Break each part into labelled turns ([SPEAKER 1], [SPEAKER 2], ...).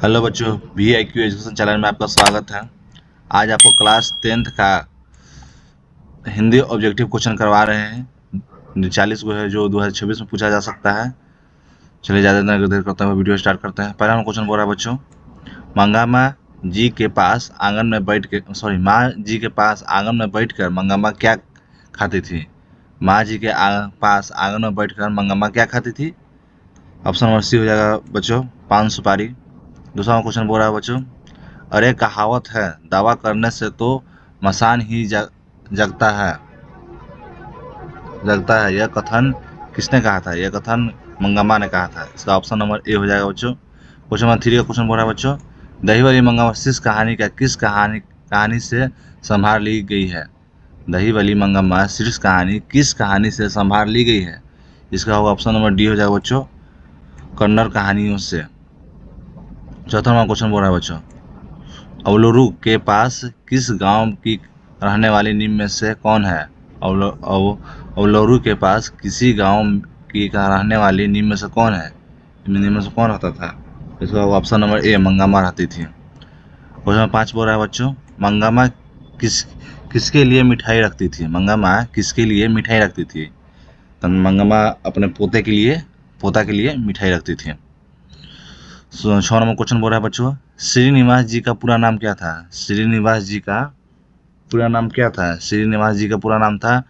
[SPEAKER 1] Hello बच्चों, VIQ education channel में आपका स्वागत है। आज आपको क्लास 10th का हिंदी ऑब्जेक्टिव क्वेश्चन करवा रहे हैं। 40 को है जो 2026 में पूछा जा सकता है। चलिए ज़्यादा देर करते हुए वीडियो स्टार्ट करते हैं। पहला क्वेश्चन बोल रहा है बच्चों, मंगामा जी के पास आंगन में बैठ के माँ जी के पास आंगन में बैठकर मंगामा क्या खाती थी। माँ जी के पास आंगन में बैठकर मंगामा क्या खाती थी। ऑप्शन नंबर सी हो जाएगा बच्चों, पान सुपारी। दूसरा क्वेश्चन बोल रहा है बच्चों, अरे कहावत है, दावा करने से तो मसान ही जगता है, यह कथन किसने कहा था। यह कथन मंगम्मा ने कहा था। इसका ऑप्शन नंबर ए हो जाएगा बच्चों। क्वेश्चन नंबर 3 का क्वेश्चन बोल रहा है बच्चों, दही वाली मंगम्मा किस कहानी से संभार ली गई है। दही वाली मंगम्मा शीर्ष कहानी किस कहानी से संभार ली गई है। इसका होगा ऑप्शन नंबर डी हो जाएगा बच्चों, कन्नड़ कहानियों से। चौथा नंबर क्वेश्चन बोल रहा है बच्चों, अवलोरू के पास किस गांव की रहने वाली निम्न में से कौन है। अवलोरू के पास किसी गांव की रहने वाली निम्न में से कौन है। निम्न में से कौन रहता था। इसका ऑप्शन नंबर ए, मंगामा रहती थी। क्वेश्चन नंबर 5 बोल रहा है बच्चों, मंगामा किसके लिए मिठाई रखती थी। मंगामा किसके लिए मिठाई रखती थी। तो मंगामा अपने पोता के लिए मिठाई रखती थी। 6 नंबर क्वेश्चन बोल रहा है बच्चों, श्रीनिवास जी का पूरा नाम क्या था। श्रीनिवास जी का पूरा नाम क्या था। श्रीनिवास जी का पूरा नाम था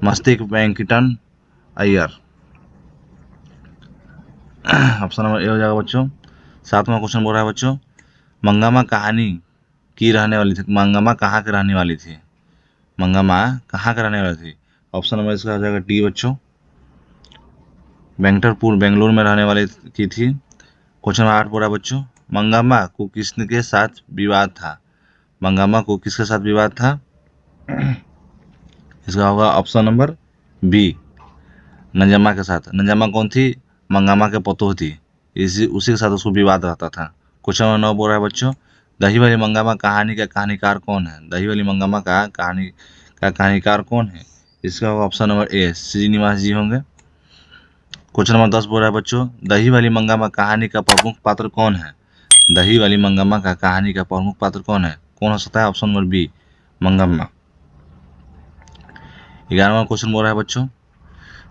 [SPEAKER 1] मस्तिक वेंकटन अय्यर। ऑप्शन नंबर ए हो जाएगा बच्चों। 7वां क्वेश्चन बोल रहा है बच्चों, मंगामा कहानी की रहने वाली थी। मंगामा कहाँ की रहने वाली थी। मंगामा कहाँ की रहने वाली थी। ऑप्शन नंबर इसका हो जाएगा डी बच्चों, वेंकटरपुर बेंगलुरु में रहने वाली की थी। क्वेश्चन नंबर 8 बोल रहा है बच्चों, मंगामा को किसके साथ विवाद था। मंगामा को किसके साथ विवाद था। इसका होगा ऑप्शन नंबर बी, नंजम्मा के साथ। नंजम्मा कौन थी, मंगामा के पतोह थी। उसी के साथ उसको विवाद रहता था। क्वेश्चन नंबर 9 बोल रहा है बच्चों, दही वाली मंगामा कहानी का कहानीकार कौन है। दही वाली मंगामा का कहानीकार कौन है। इसका होगा ऑप्शन नंबर ए, श्रीनिवास जी होंगे। क्वेश्चन नंबर 10 बोल रहा है बच्चों, दही वाली मंगामा कहानी का प्रमुख पात्र कौन है। दही वाली मंगामा का कहानी का प्रमुख पात्र कौन है। कौन हो सकता है। Option number B, Mangamma. 11वां क्वेश्चन बोल रहा है बच्चों,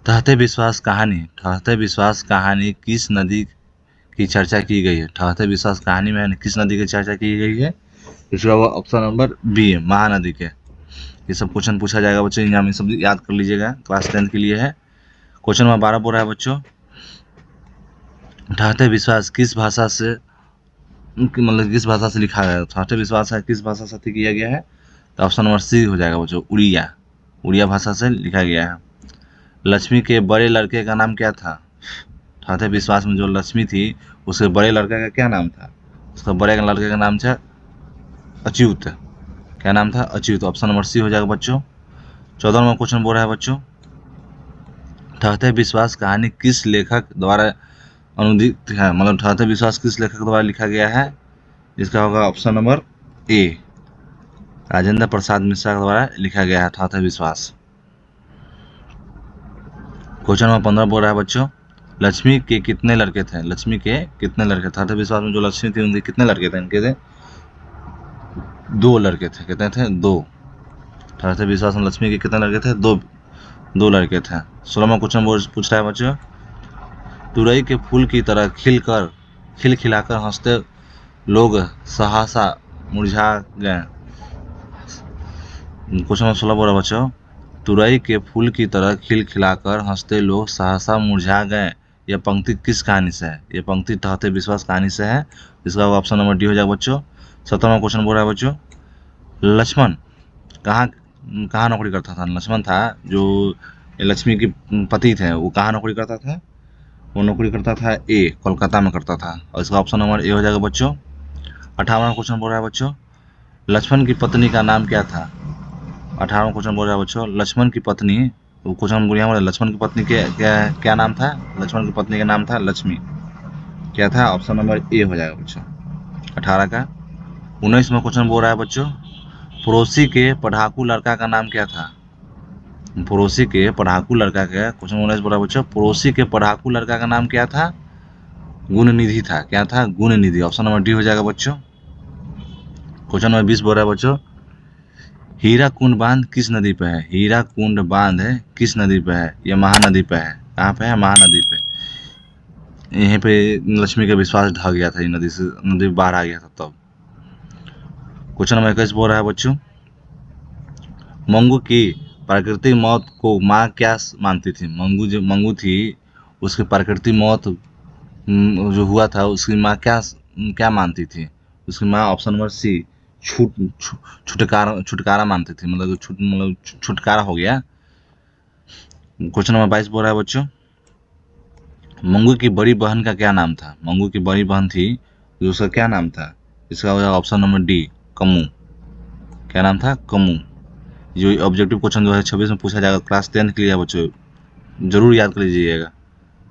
[SPEAKER 1] ठहते विश्वास कहानी किस नदी की चर्चा की गई है। ठहते विश्वास कहानी में किस नदी की चर्चा की गई है। इसका हुआ ऑप्शन नंबर बी, महानदी के। ये सब क्वेश्चन पूछा जाएगा बच्चों, एग्जाम में सब याद कर लीजिएगा, क्लास 10 के लिए है। क्वेश्चन नंबर 12 बोल रहा है बच्चों, ठहते विश्वास किस भाषा से लिखा गया है। ठहते विश्वास है किस भाषा से किया गया है। तो ऑप्शन नंबर सी हो जाएगा बच्चों, उड़िया भाषा से लिखा गया है। लक्ष्मी के बड़े लड़के का नाम क्या था। ठहते विश्वास में जो लक्ष्मी थी उसके बड़े लड़के का क्या नाम था। उसका बड़े लड़के का नाम था अच्युत। क्या नाम था, अच्युत। ऑप्शन नंबर सी हो जाएगा बच्चों। 14वां क्वेश्चन बोल रहा है बच्चों, ठहते विश्वास कहानी किस लेखक द्वारा अनुदित है। ठहते विश्वास किस लेखक द्वारा लिखा गया है। इसका होगा option number A, Rajendra Prasad Mishra द्वारा लिखा गया है ठहते विश्वास। क्वेश्चन नंबर 15 बोल रहा है बच्चों, लक्ष्मी के कितने लड़के थे। लक्ष्मी के कितने लड़के। ठहते विश्वास में जो लक्ष्मी थी उनके कितने लड़के थे। इनके थे 2 लड़के थे। कितने थे, 2। ठहते विश्वास में लक्ष्मी के कितने लड़के थे, 2 लड़के थे। 16वां क्वेश्चन पूछ रहा है बच्चों, तुरई के फूल की तरह खिलखिलाकर हंसते लोग सहसा मुरझा गए। क्वेश्चन नंबर 16 बोल रहा है बच्चों, तुरई के फूल की तरह खिलखिलाकर हंसते लोग सहसा मुरझा गए। यह पंक्ति किस कहानी से है। यह पंक्ति ठहते विश्वास कहानी से है। इसका ऑप्शन नंबर डी हो जाएगा बच्चों। 17वां क्वेश्चन बोल रहा है बच्चों, लक्ष्मण कहाँ कहाँ नौकरी करता था। लक्ष्मण था जो लक्ष्मी के पति थे, वो कहाँ नौकरी करता था। वो नौकरी करता था ए, कोलकाता में करता था। और इसका ऑप्शन नंबर ए हो जाएगा बच्चों। 18वां क्वेश्चन बोल रहा है बच्चों, लक्ष्मण की पत्नी का नाम क्या था। 18वां क्वेश्चन बोल रहा है बच्चों, लक्ष्मण की पत्नी। क्वेश्चन बोलिए लक्ष्मण की पत्नी के क्या नाम था। लक्ष्मण की पत्नी का नाम था लक्ष्मी। क्या था, ऑप्शन नंबर ए हो जाएगा बच्चों 18 का। 19वां क्वेश्चन बोल रहा है बच्चों, पड़ोसी के पढ़ाकू लड़का का नाम क्या था। क्वेश्चन 19 बोल रहा है बच्चों, पड़ोसी के पढ़ाकू लड़का का नाम क्या था। गुण निधि था। क्या था? गुण निधि। ऑप्शन नंबर डी हो जाएगा बच्चों। क्वेश्चन नंबर 20 बोल रहा है बच्चों, हीराकुंड बांध किस नदी पे है? हीराकुंड बांध है किस नदी पे है? ये महानदी पे है। कहाँ पे है? महानदी पे। यहीं पे लक्ष्मी का विश्वास ढह गया था, ये नदी से, नदी बाहर आ गया था तब। क्वेश्चन नंबर 21 बोल रहा है बच्चों, मंगू की प्राकृतिक मौत को माँ क्या मानती थी? मंगू थी, उसकी प्राकृतिक मौत जो हुआ था, उसकी माँ क्या क्या मानती थी? उसकी माँ ऑप्शन नंबर सी छुटकारा मानती थी, मतलब छुटकारा हो गया। क्वेश्चन नंबर 22 बोल रहा है बच्चों, मंगू की बड़ी बहन का क्या नाम था? मंगू की बड़ी बहन थी, जो उसका क्या नाम था? इसका हो जाएगा ऑप्शन नंबर डी, कमू। क्या नाम था? कमू। जो ऑब्जेक्टिव क्वेश्चन 2026 में पूछा जाएगा, क्लास 10 के लिए बच्चों, जरूर याद कर लीजिएगा,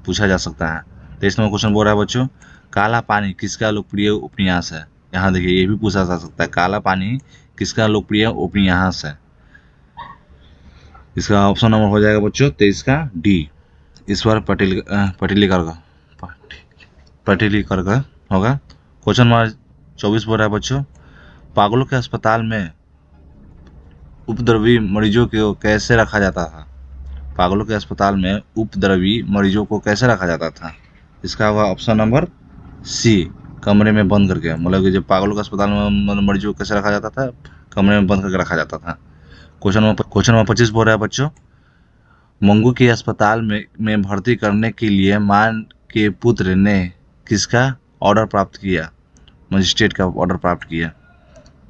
[SPEAKER 1] पूछा जा सकता है। 23 नंबर क्वेश्चन बोल रहा है बच्चों, काला पानी किसका लोकप्रिय उपन्यास है? यहाँ देखिए, ये भी पूछा जा सकता है, काला पानी किसका लोकप्रिय उपन्यास है? इसका ऑप्शन नंबर हो जाएगा बच्चों 23 का डी, ईश्वर पटेलिकर का होगा। क्वेश्चन नंबर 24 बोल रहा है बच्चों, पागलों के अस्पताल में उपद्रवी मरीजों को कैसे रखा जाता था? पागलों के अस्पताल में उपद्रवी मरीजों को कैसे रखा जाता था? इसका होगा ऑप्शन नंबर सी, कमरे में बंद करके। मतलब कि जब पागलों के अस्पताल में मरीजों को कैसे रखा जाता था? कमरे में बंद करके रखा जाता था। क्वेश्चन नंबर 25 बोल रहा है बच्चों, मंगू के अस्पताल में भर्ती करने के लिए मां के पुत्र ने किसका ऑर्डर प्राप्त किया? मजिस्ट्रेट का ऑर्डर प्राप्त किया।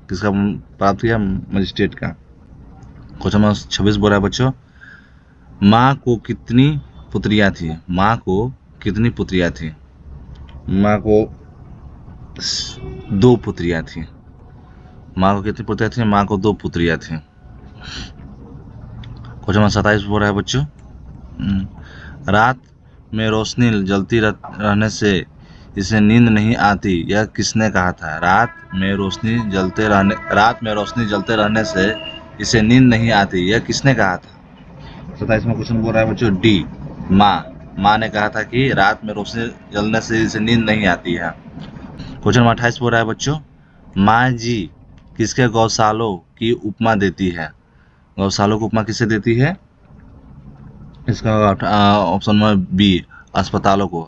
[SPEAKER 1] किसका प्राप्त किया? मजिस्ट्रेट का। क्वेश्चन नंबर 26 बोल रहा है बच्चों, माँ को कितनी पुत्रियां थी? माँ को कितनी पुत्रियां थी? माँ को 2 पुत्रियां थी। माँ को कितनी पुत्रियां थी? माँ को 2 पुत्रियां थी। क्वेश्चन नंबर 27 बोल रहा है बच्चों, रात में रोशनी जलती रहने से इसे नींद नहीं आती, यह किसने कहा था? रात में रोशनी जलते रहने से इसे नींद नहीं आती, यह किसने कहा था? 27वां क्वेश्चन बोल रहा है बच्चों डी, माँ ने कहा था कि रात में रोशनी जलने से इसे नींद नहीं आती है। क्वेश्चन नंबर 28 बोल रहा है बच्चों, माँ जी किसके गौशालों की उपमा देती है? गौशालों की उपमा किससे देती है? इसका ऑप्शन नंबर बी, अस्पतालों को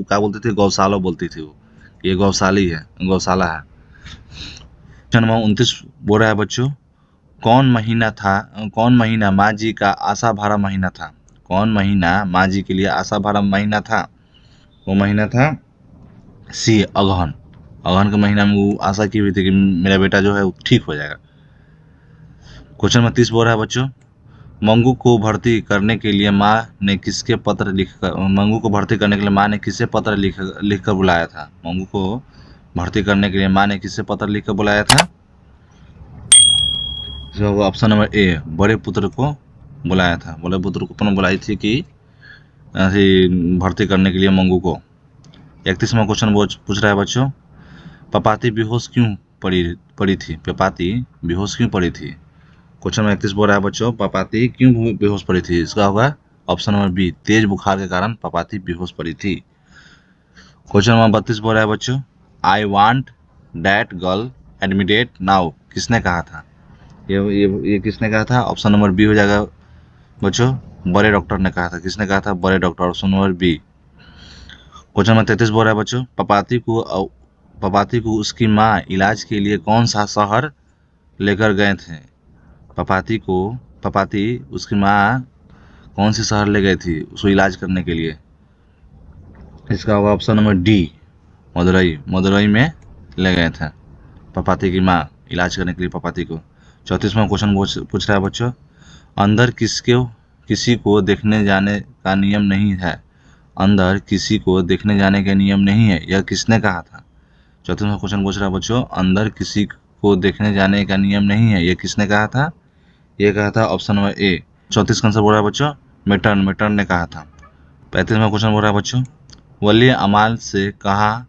[SPEAKER 1] क्या बोलती थी? गौशालों बोलती थी वो। ये गौशाला है। क्वेश्चन नंबर 29 बोल रहा है बच्चों, कौन महीना माँ जी का आशा भरा महीना था? कौन महीना माँ जी के लिए आशा भरा महीना था? वो महीना था सी, अगहन। अगहन के महीना में वो आशा की हुई थी कि मेरा बेटा जो है वो ठीक हो जाएगा। क्वेश्चन नंबर 30 बोल रहा है बच्चों, मंगू को भर्ती करने के लिए माँ ने किससे पत्र लिखकर बुलाया था? मंगू को भर्ती करने के लिए माँ ने किससे पत्र लिखकर बुलाया था? ऑप्शन नंबर ए, बड़े पुत्र को बुलाया था। बड़े पुत्र को पुनः बुलाई थी कि ऐसे भर्ती करने के लिए मंगू को। 31वां क्वेश्चन पूछ रहा है बच्चों, पपाती बेहोश क्यों पड़ी थी? पपाती बेहोश क्यों पड़ी थी? क्वेश्चन नंबर 31 बोल रहा है बच्चों, पपाती क्यों बेहोश पड़ी थी? इसका होगा ऑप्शन नंबर बी, तेज बुखार के कारण पपाती बेहोश पड़ी थी। क्वेश्चन नंबर 32 बोल रहा है बच्चों, I want that girl admitted now किसने कहा था? ये किसने कहा था? ऑप्शन नंबर बी हो जाएगा बच्चों, बड़े डॉक्टर ने कहा था। किसने कहा था? बड़े doctor, option number B. Question number 33 बोल रहा है बच्चों, पपाती को उसकी माँ इलाज के लिए कौन सा शहर लेकर गए थे? पपाती उसकी माँ कौन सी शहर ले गई थी उसको इलाज करने के लिए? इसका होगा ऑप्शन नंबर डी, मदुरई में ले गए थे पपाती की माँ इलाज करने के लिए पपाती को। 34वां क्वेश्चन पूछ रहा है बच्चों, अंदर किसी को देखने जाने का नियम नहीं है। अंदर किसी को देखने जाने का नियम नहीं है, यह किसने कहा था? 34वां क्वेश्चन पूछ रहा है बच्चों, अंदर किसी को देखने जाने का नियम नहीं है, यह किसने कहा था? ये कहा था ऑप्शन नंबर ए। 34 का आंसर बोल रहा है बच्चों, मेटर्न ने कहा था। 35वां क्वेश्चन बोल रहा है बच्चों, वली अमाल से कहा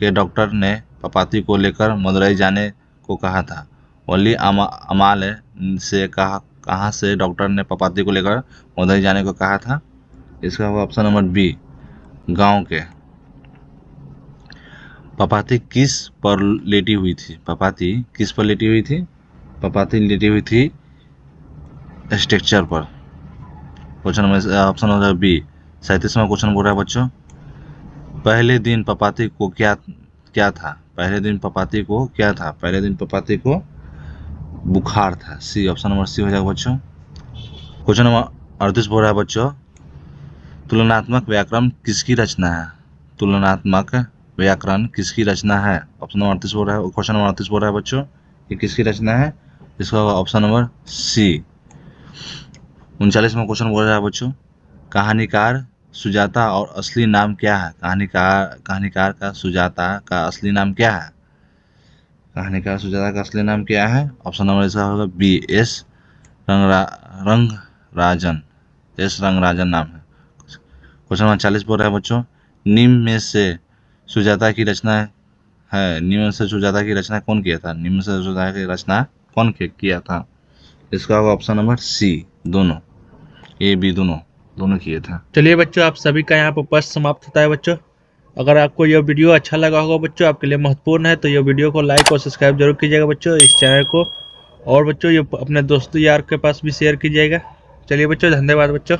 [SPEAKER 1] कि डॉक्टर ने पपाती को लेकर मदुरई जाने को कहा था। वली अमाल से कहाँ से डॉक्टर ने पपाती को लेकर मदुरई जाने को कहा था? इसका होगा ऑप्शन नंबर बी, गांव के। पपाती किस पर लेटी हुई थी? पपाती किस पर लेटी हुई थी? पपाती लेटी हुई थी स्ट्रक्चर पर। Question number option number B. 37वां क्वेश्चन बोल रहा है बच्चों, पहले दिन पपाती को क्या क्या था? पहले दिन पपाती को क्या था? पहले दिन पपाती को बुखार था। सी, ऑप्शन नंबर सी हो जाएगा बच्चों। क्वेश्चन नंबर 38 बोल रहा है बच्चों, तुलनात्मक व्याकरण किसकी रचना है? तुलनात्मक व्याकरण किसकी रचना है? ऑप्शन नंबर 38 बोल रहा है, क्वेश्चन नंबर 38 बोल रहा है बच्चों, ये किसकी रचना है? इसका ऑप्शन नंबर सी। 39वां क्वेश्चन बोल रहा है बच्चों, कहानीकार सुजाता और असली नाम क्या है? कहानीकार का सुजाता का असली नाम क्या है? कहानीकार सुजाता का असली नाम क्या है? ऑप्शन नंबर इसका होगा B, S Rangarajan. S Rangarajan नाम है। क्वेश्चन नंबर 40 बोल रहा है बच्चों, निम्न में से सुजाता की रचना है, निम्न में से सुजाता की रचना कौन किया था? निम्न से सुजाता की रचना कौन किया था? इसका होगा ऑप्शन नंबर सी, दोनों, ए बी दोनों किए थे।
[SPEAKER 2] चलिए बच्चों, आप सभी का यहाँ पर प्रश्न समाप्त होता है बच्चों। अगर आपको यह वीडियो अच्छा लगा होगा बच्चों, आपके लिए महत्वपूर्ण है, तो यह वीडियो को लाइक और सब्सक्राइब जरूर कीजिएगा बच्चों इस चैनल को। और बच्चों ये अपने दोस्तों यार के पास भी शेयर कीजिएगा। चलिए बच्चों, धन्यवाद बच्चों।